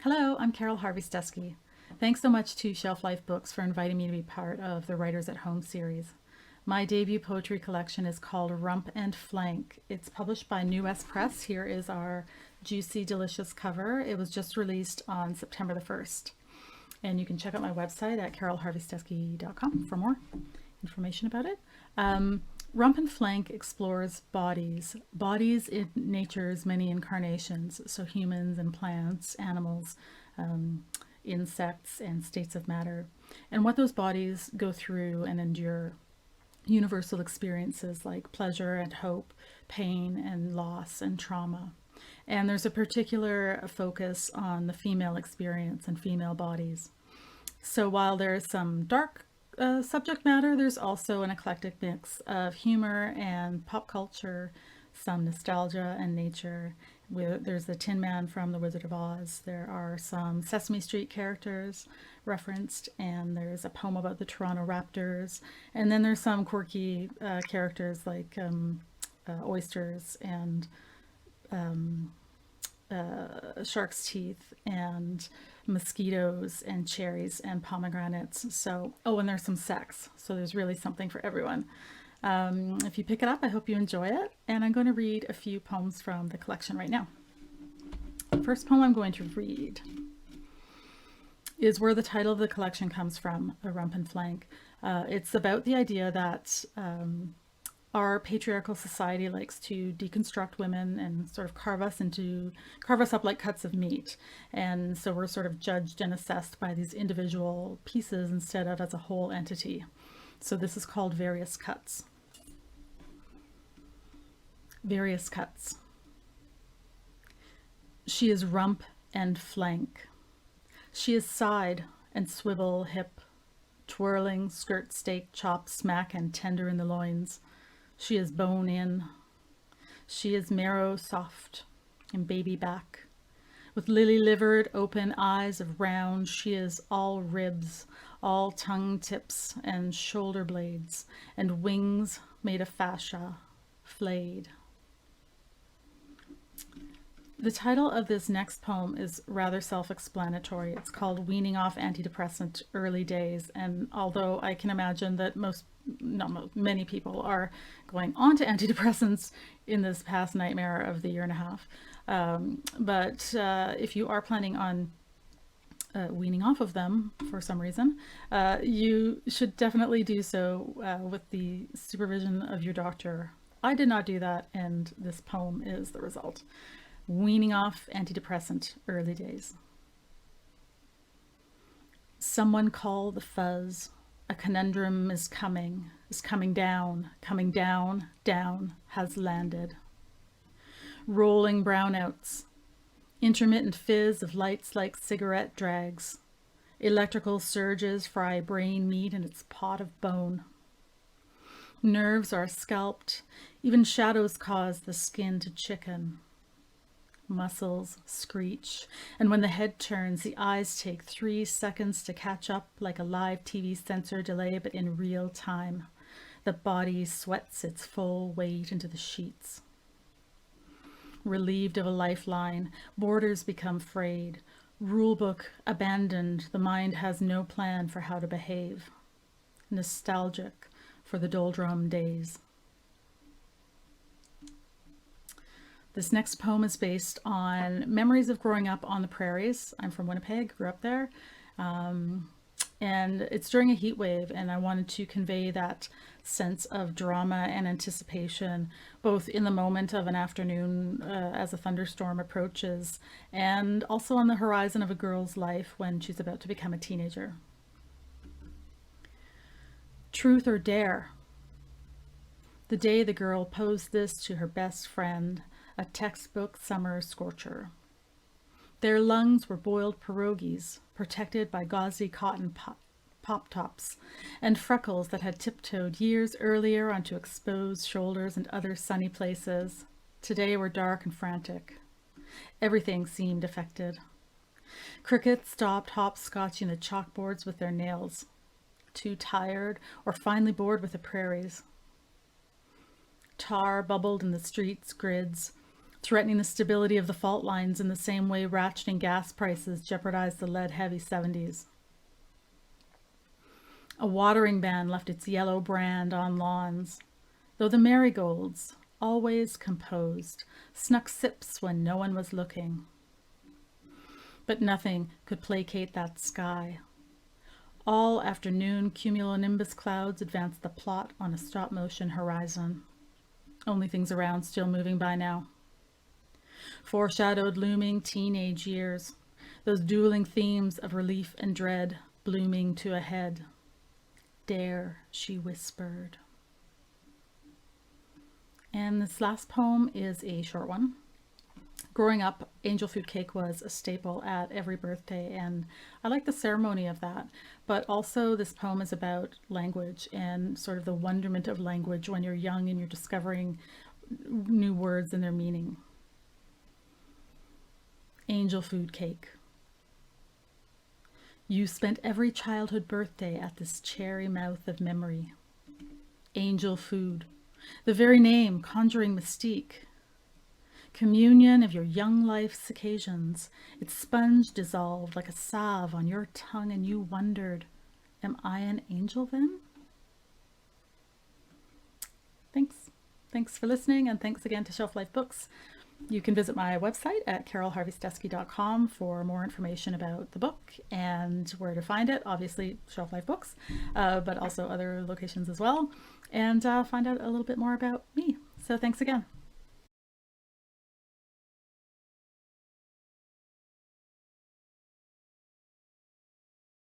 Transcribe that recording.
Hello, I'm Carol Harvey Steski. Thanks so much to Shelf Life Books for inviting me to be part of the Writers at Home series. My debut poetry collection is called Rump and Flank. It's published by New West Press. Here is our juicy, delicious cover. It was just released on September the 1st. And you can check out my website at carolharveysteski.com for more information about it. Rump and Flank explores bodies in nature's many incarnations, so humans and plants, animals, insects, and states of matter, and what those bodies go through and endure. Universal experiences like pleasure and hope, pain and loss and trauma. And there's a particular focus on the female experience and female bodies. So while there's some dark subject matter, there's also an eclectic mix of humor and pop culture, some nostalgia and nature. There's the Tin Man from The Wizard of Oz. There are some Sesame Street characters referenced, and there's a poem about the Toronto Raptors. And then there's some quirky characters like oysters and shark's teeth and mosquitoes and cherries and pomegranates. So, oh, and there's some sex. So there's really something for everyone. If you pick it up, I hope you enjoy it. And I'm going to read a few poems from the collection right now. The first poem I'm going to read is where the title of the collection comes from, A Rump and Flank. It's about the idea that our patriarchal society likes to deconstruct women and sort of carve us up like cuts of meat. And so we're sort of judged and assessed by these individual pieces instead of as a whole entity. So this is called Various Cuts. Various Cuts. She is rump and flank. She is side and swivel hip, twirling, skirt, steak, chop, smack, and tender in the loins. She is bone in. She is marrow soft and baby back. With lily-livered open eyes of round, she is all ribs, all tongue tips and shoulder blades, and wings made of fascia, flayed. The title of this next poem is rather self-explanatory. It's called Weaning Off Antidepressant Early Days, and although I can imagine that many people are going on to antidepressants in this past nightmare of the year and a half, but if you are planning on weaning off of them for some reason, you should definitely do so with the supervision of your doctor. I did not do that, and this poem is the result. Weaning off antidepressant early days. Someone call the fuzz. A conundrum is coming down, down, has landed. Rolling brownouts, intermittent fizz of lights like cigarette drags. Electrical surges fry brain meat in its pot of bone. Nerves are scalped, even shadows cause the skin to chicken. Muscles screech, and when the head turns, the eyes take 3 seconds to catch up like a live TV sensor delay, but in real time. The body sweats its full weight into the sheets. Relieved of a lifeline, borders become frayed. Rulebook abandoned, the mind has no plan for how to behave. Nostalgic for the doldrum days. This next poem is based on memories of growing up on the prairies. I'm from Winnipeg, grew up there. And it's during a heat wave, and I wanted to convey that sense of drama and anticipation, both in the moment of an afternoon as a thunderstorm approaches, and also on the horizon of a girl's life when she's about to become a teenager. Truth or dare? The day the girl posed this to her best friend, a textbook summer scorcher. Their lungs were boiled pierogies, protected by gauzy cotton pop-tops, and freckles that had tiptoed years earlier onto exposed shoulders and other sunny places. Today were dark and frantic. Everything seemed affected. Crickets stopped hopscotching the chalkboards with their nails, too tired or finally bored with the prairies. Tar bubbled in the street's grids. threatening the stability of the fault lines in the same way ratcheting gas prices jeopardized the lead-heavy 70s. A watering ban left its yellow brand on lawns, though the marigolds, always composed, snuck sips when no one was looking. But nothing could placate that sky. All afternoon, cumulonimbus clouds advanced the plot on a stop-motion horizon. Only things around still moving by now. Foreshadowed looming teenage years, those dueling themes of relief and dread blooming to a head. Dare, she whispered. And this last poem is a short one. Growing up, angel food cake was a staple at every birthday, and I like the ceremony of that. But also this poem is about language and sort of the wonderment of language when you're young and you're discovering new words and their meaning. Angel food cake. You spent every childhood birthday at this cherry mouth of memory. Angel food, the very name conjuring mystique. Communion of your young life's occasions, its sponge dissolved like a salve on your tongue, and you wondered, am I an angel then? Thanks. Thanks for listening, and thanks again to Shelf Life Books. You can visit my website at carolharveysteski.com for more information about the book and where to find it. Obviously, Shelf Life Books, but also other locations as well, and find out a little bit more about me. So thanks again.